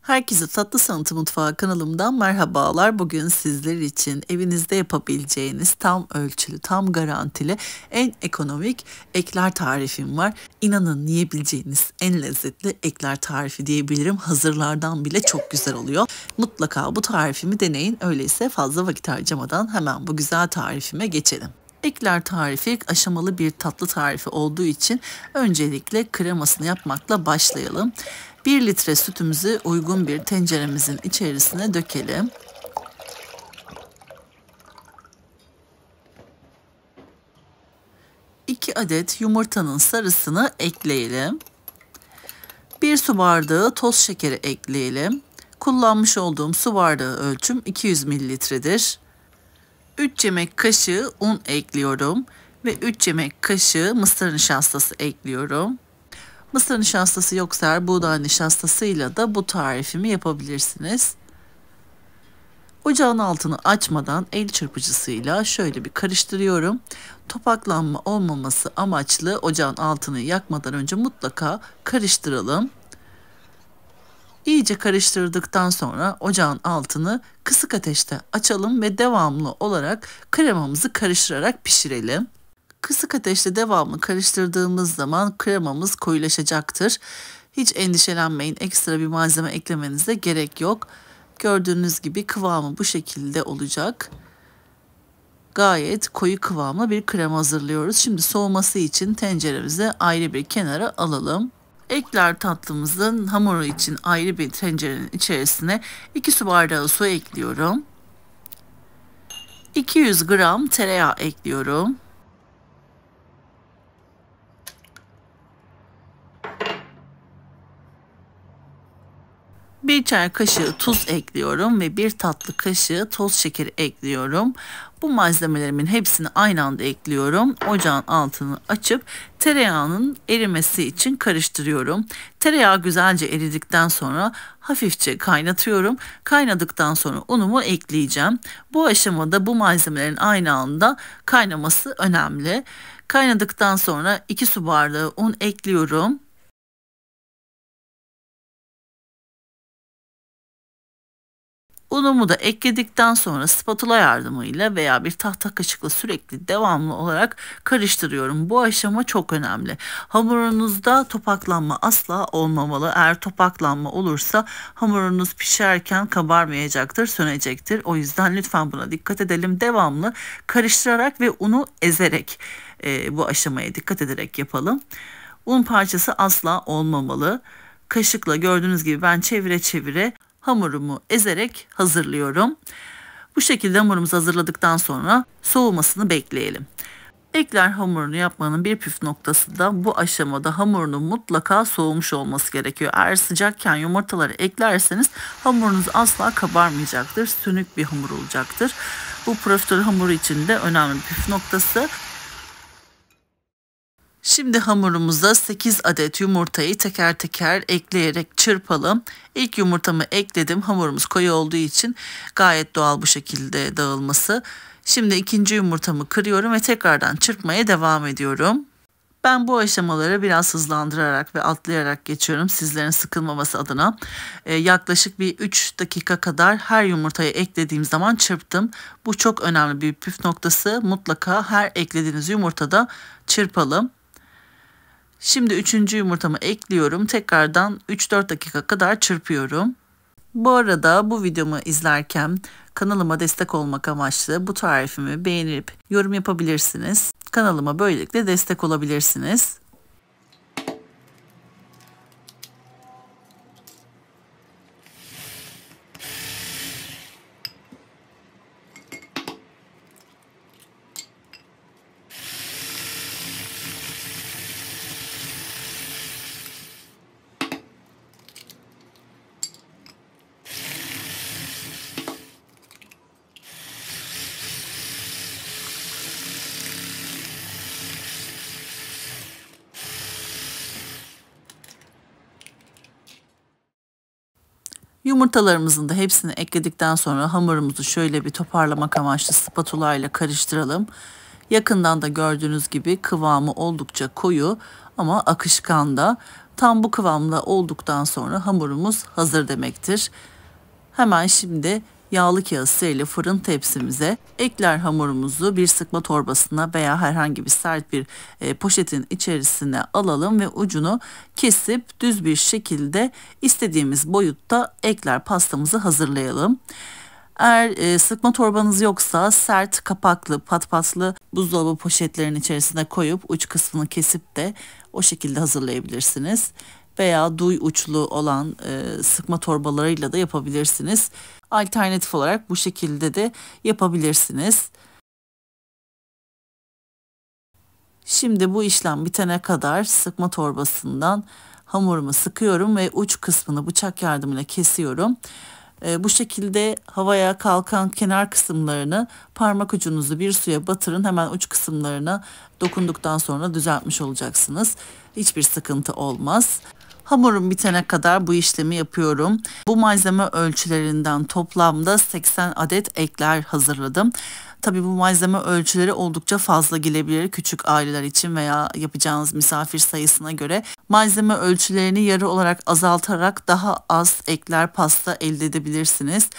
Herkese Tatlı Sanatı Mutfağı kanalımdan merhabalar. Bugün sizler için evinizde yapabileceğiniz tam ölçülü, tam garantili, en ekonomik ekler tarifim var. İnanın yiyebileceğiniz en lezzetli ekler tarifi diyebilirim. Hazırlardan bile çok güzel oluyor. Mutlaka bu tarifimi deneyin. Öyleyse fazla vakit harcamadan hemen bu güzel tarifime geçelim. Ekler tarifi aşamalı bir tatlı tarifi olduğu için öncelikle kremasını yapmakla başlayalım. 1 litre sütümüzü uygun bir tenceremizin içerisine dökelim. İki adet yumurtanın sarısını ekleyelim. 1 su bardağı toz şekeri ekleyelim. Kullanmış olduğum su bardağı ölçüm 200 mililitredir. 3 yemek kaşığı un ekliyorum ve 3 yemek kaşığı mısır nişastası ekliyorum. Mısır nişastası yoksa eğer buğday nişastasıyla da bu tarifimi yapabilirsiniz. Ocağın altını açmadan el çırpıcısıyla şöyle bir karıştırıyorum. Topaklanma olmaması amaçlı ocağın altını yakmadan önce mutlaka karıştıralım. İyice karıştırdıktan sonra ocağın altını kısık ateşte açalım ve devamlı olarak kremamızı karıştırarak pişirelim. Kısık ateşte devamlı karıştırdığımız zaman kremamız koyulaşacaktır. Hiç endişelenmeyin, ekstra bir malzeme eklemenize gerek yok. Gördüğünüz gibi kıvamı bu şekilde olacak. Gayet koyu kıvamlı bir krema hazırlıyoruz. Şimdi soğuması için tenceremizi ayrı bir kenara alalım. Ekler tatlımızın hamuru için ayrı bir tencerenin içerisine 2 su bardağı su ekliyorum. 200 gram tereyağı ekliyorum. 1 çay kaşığı tuz ekliyorum ve 1 tatlı kaşığı toz şekeri ekliyorum. Bu malzemelerimin hepsini aynı anda ekliyorum. Ocağın altını açıp tereyağının erimesi için karıştırıyorum. Tereyağı güzelce eridikten sonra hafifçe kaynatıyorum. Kaynadıktan sonra unumu ekleyeceğim. Bu aşamada bu malzemelerin aynı anda kaynaması önemli. Kaynadıktan sonra 2 su bardağı un ekliyorum. Unumu da ekledikten sonra spatula yardımıyla veya bir tahta kaşıkla sürekli devamlı olarak karıştırıyorum. Bu aşama çok önemli. Hamurunuzda topaklanma asla olmamalı. Eğer topaklanma olursa hamurunuz pişerken kabarmayacaktır, sönecektir. O yüzden lütfen buna dikkat edelim. Devamlı karıştırarak ve unu ezerek bu aşamaya dikkat ederek yapalım. Un parçası asla olmamalı. Kaşıkla gördüğünüz gibi ben çevire çevire hamurumu ezerek hazırlıyorum. Bu şekilde hamurumuzu hazırladıktan sonra soğumasını bekleyelim. Ekler hamurunu yapmanın bir püf noktası da bu aşamada hamurunun mutlaka soğumuş olması gerekiyor. Eğer sıcakken yumurtaları eklerseniz hamurunuz asla kabarmayacaktır. Sönük bir hamur olacaktır. Bu profiterol hamuru için de önemli bir püf noktası. Şimdi hamurumuza 8 adet yumurtayı teker teker ekleyerek çırpalım. İlk yumurtamı ekledim. Hamurumuz koyu olduğu için gayet doğal bu şekilde dağılması. Şimdi ikinci yumurtamı kırıyorum ve tekrardan çırpmaya devam ediyorum. Ben bu aşamaları biraz hızlandırarak ve atlayarak geçiyorum sizlerin sıkılmaması adına. Yaklaşık bir 3 dakika kadar her yumurtayı eklediğim zaman çırptım. Bu çok önemli bir püf noktası. Mutlaka her eklediğiniz yumurtada çırpalım. Şimdi 3. yumurtamı ekliyorum. Tekrardan 3-4 dakika kadar çırpıyorum. Bu arada bu videomu izlerken kanalıma destek olmak amaçlı bu tarifimi beğenip yorum yapabilirsiniz. Kanalıma böylelikle destek olabilirsiniz. Yumurtalarımızın da hepsini ekledikten sonra hamurumuzu şöyle bir toparlamak amaçlı spatula ile karıştıralım. Yakından da gördüğünüz gibi kıvamı oldukça koyu ama akışkan da. Tam bu kıvamda olduktan sonra hamurumuz hazır demektir. Hemen şimdi yağlı kağıt serili fırın tepsimize ekler hamurumuzu bir sıkma torbasına veya herhangi bir sert bir poşetin içerisine alalım ve ucunu kesip düz bir şekilde istediğimiz boyutta ekler pastamızı hazırlayalım. Eğer sıkma torbanız yoksa sert kapaklı patpatlı buzdolabı poşetlerinin içerisine koyup uç kısmını kesip de o şekilde hazırlayabilirsiniz. Veya duy uçlu olan sıkma torbalarıyla da yapabilirsiniz. Alternatif olarak bu şekilde de yapabilirsiniz. Şimdi bu işlem bitene kadar sıkma torbasından hamurumu sıkıyorum ve uç kısmını bıçak yardımıyla kesiyorum. Bu şekilde havaya kalkan kenar kısımlarını parmak ucunuzu bir suya batırın. Hemen uç kısımlarına dokunduktan sonra düzeltmiş olacaksınız. Hiçbir sıkıntı olmaz. Hamurum bitene kadar bu işlemi yapıyorum. Bu malzeme ölçülerinden toplamda 80 adet ekler hazırladım. Tabii bu malzeme ölçüleri oldukça fazla gelebilir küçük aileler için veya yapacağınız misafir sayısına göre. Malzeme ölçülerini yarı olarak azaltarak daha az ekler pasta elde edebilirsiniz.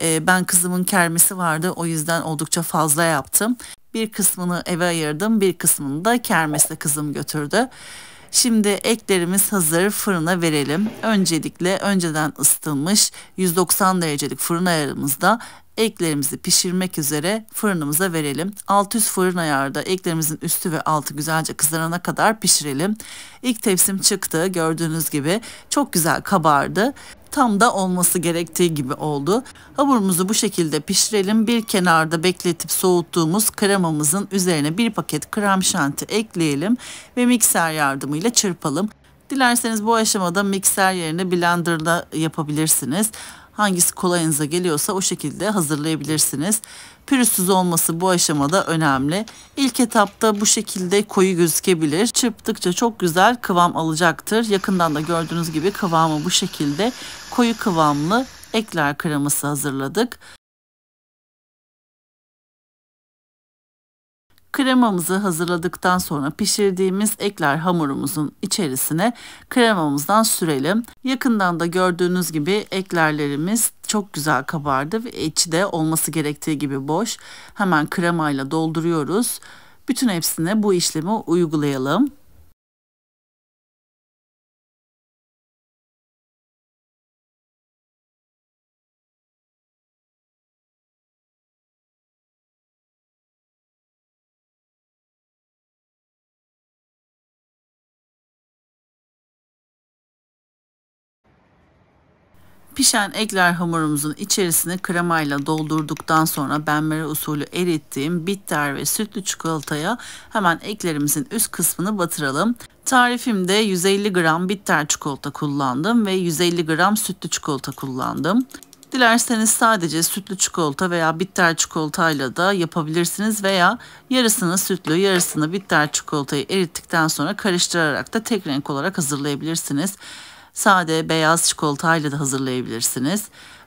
Ben kızımın kermesi vardı, o yüzden oldukça fazla yaptım. Bir kısmını eve ayırdım, bir kısmını da kermeste kızım götürdü. Şimdi eklerimiz hazır, fırına verelim. Öncelikle önceden ısıtılmış 190 derecelik fırın ayarımızda eklerimizi pişirmek üzere fırınımıza verelim. Alt üst fırın ayarda eklerimizin üstü ve altı güzelce kızarana kadar pişirelim. İlk tepsim çıktı, gördüğünüz gibi çok güzel kabardı. Tam da olması gerektiği gibi oldu. Hamurumuzu bu şekilde pişirelim. Bir kenarda bekletip soğuttuğumuz kremamızın üzerine bir paket krem şanti ekleyelim ve mikser yardımıyla çırpalım. Dilerseniz bu aşamada mikser yerine blenderda yapabilirsiniz. Hangisi kolayınıza geliyorsa o şekilde hazırlayabilirsiniz. Pürüzsüz olması bu aşamada önemli. İlk etapta bu şekilde koyu gözükebilir. Çırptıkça çok güzel kıvam alacaktır. Yakından da gördüğünüz gibi kıvamı bu şekilde koyu kıvamlı ekler kreması hazırladık. Kremamızı hazırladıktan sonra pişirdiğimiz ekler hamurumuzun içerisine kremamızdan sürelim. Yakından da gördüğünüz gibi eklerlerimiz çok güzel kabardı ve içi de olması gerektiği gibi boş. Hemen kremayla dolduruyoruz. Bütün hepsine bu işlemi uygulayalım. Pişen ekler hamurumuzun içerisine kremayla doldurduktan sonra benmari usulü erittiğim bitter ve sütlü çikolataya hemen eklerimizin üst kısmını batıralım. Tarifimde 150 gram bitter çikolata kullandım ve 150 gram sütlü çikolata kullandım. Dilerseniz sadece sütlü çikolata veya bitter çikolatayla da yapabilirsiniz veya yarısını sütlü yarısını bitter çikolatayı erittikten sonra karıştırarak da tek renk olarak hazırlayabilirsiniz. Sade beyaz çikolatayla da hazırlayabilirsiniz.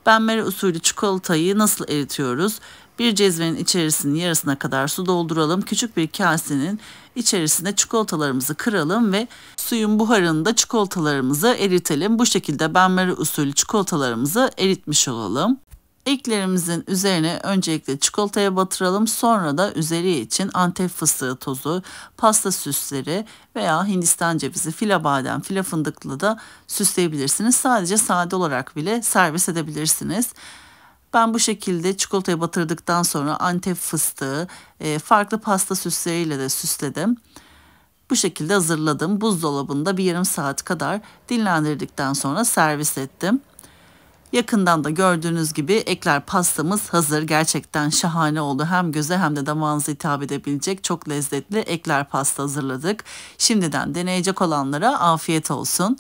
Benmari usulü çikolatayı nasıl eritiyoruz? Bir cezvenin içerisinin yarısına kadar su dolduralım. Küçük bir kasenin içerisine çikolatalarımızı kıralım ve suyun buharında çikolatalarımızı eritelim. Bu şekilde benmari usulü çikolatalarımızı eritmiş olalım. Eklerimizin üzerine öncelikle çikolataya batıralım. Sonra da üzeri için Antep fıstığı tozu, pasta süsleri veya Hindistan cevizi, fila badem, fila fındıklı da süsleyebilirsiniz. Sadece sade olarak bile servis edebilirsiniz. Ben bu şekilde çikolataya batırdıktan sonra Antep fıstığı, farklı pasta süsleriyle de süsledim. Bu şekilde hazırladım. Buzdolabında bir yarım saat kadar dinlendirdikten sonra servis ettim. Yakından da gördüğünüz gibi ekler pastamız hazır. Gerçekten şahane oldu. Hem göze hem de damağınıza hitap edebilecek çok lezzetli ekler pasta hazırladık. Şimdiden deneyecek olanlara afiyet olsun.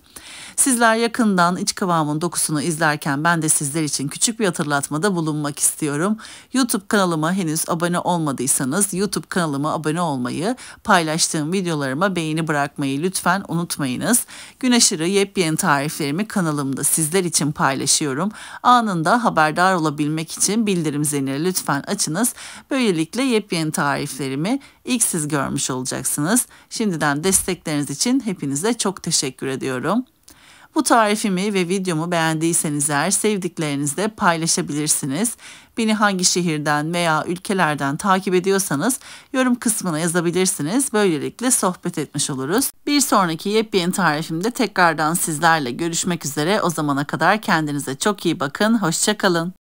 Sizler yakından iç kıvamın dokusunu izlerken ben de sizler için küçük bir hatırlatmada bulunmak istiyorum. YouTube kanalıma henüz abone olmadıysanız YouTube kanalıma abone olmayı, paylaştığım videolarıma beğeni bırakmayı lütfen unutmayınız. Gün aşırı yepyeni tariflerimi kanalımda sizler için paylaşıyorum. sunuyorum. Anında haberdar olabilmek için bildirim zilini lütfen açınız. Böylelikle yepyeni tariflerimi ilk siz görmüş olacaksınız. Şimdiden destekleriniz için hepinize çok teşekkür ediyorum. Bu tarifimi ve videomu beğendiyseniz eğer sevdiklerinizle paylaşabilirsiniz. Beni hangi şehirden veya ülkelerden takip ediyorsanız yorum kısmına yazabilirsiniz. Böylelikle sohbet etmiş oluruz. Bir sonraki yepyeni tarifimde tekrardan sizlerle görüşmek üzere. O zamana kadar kendinize çok iyi bakın. Hoşça kalın.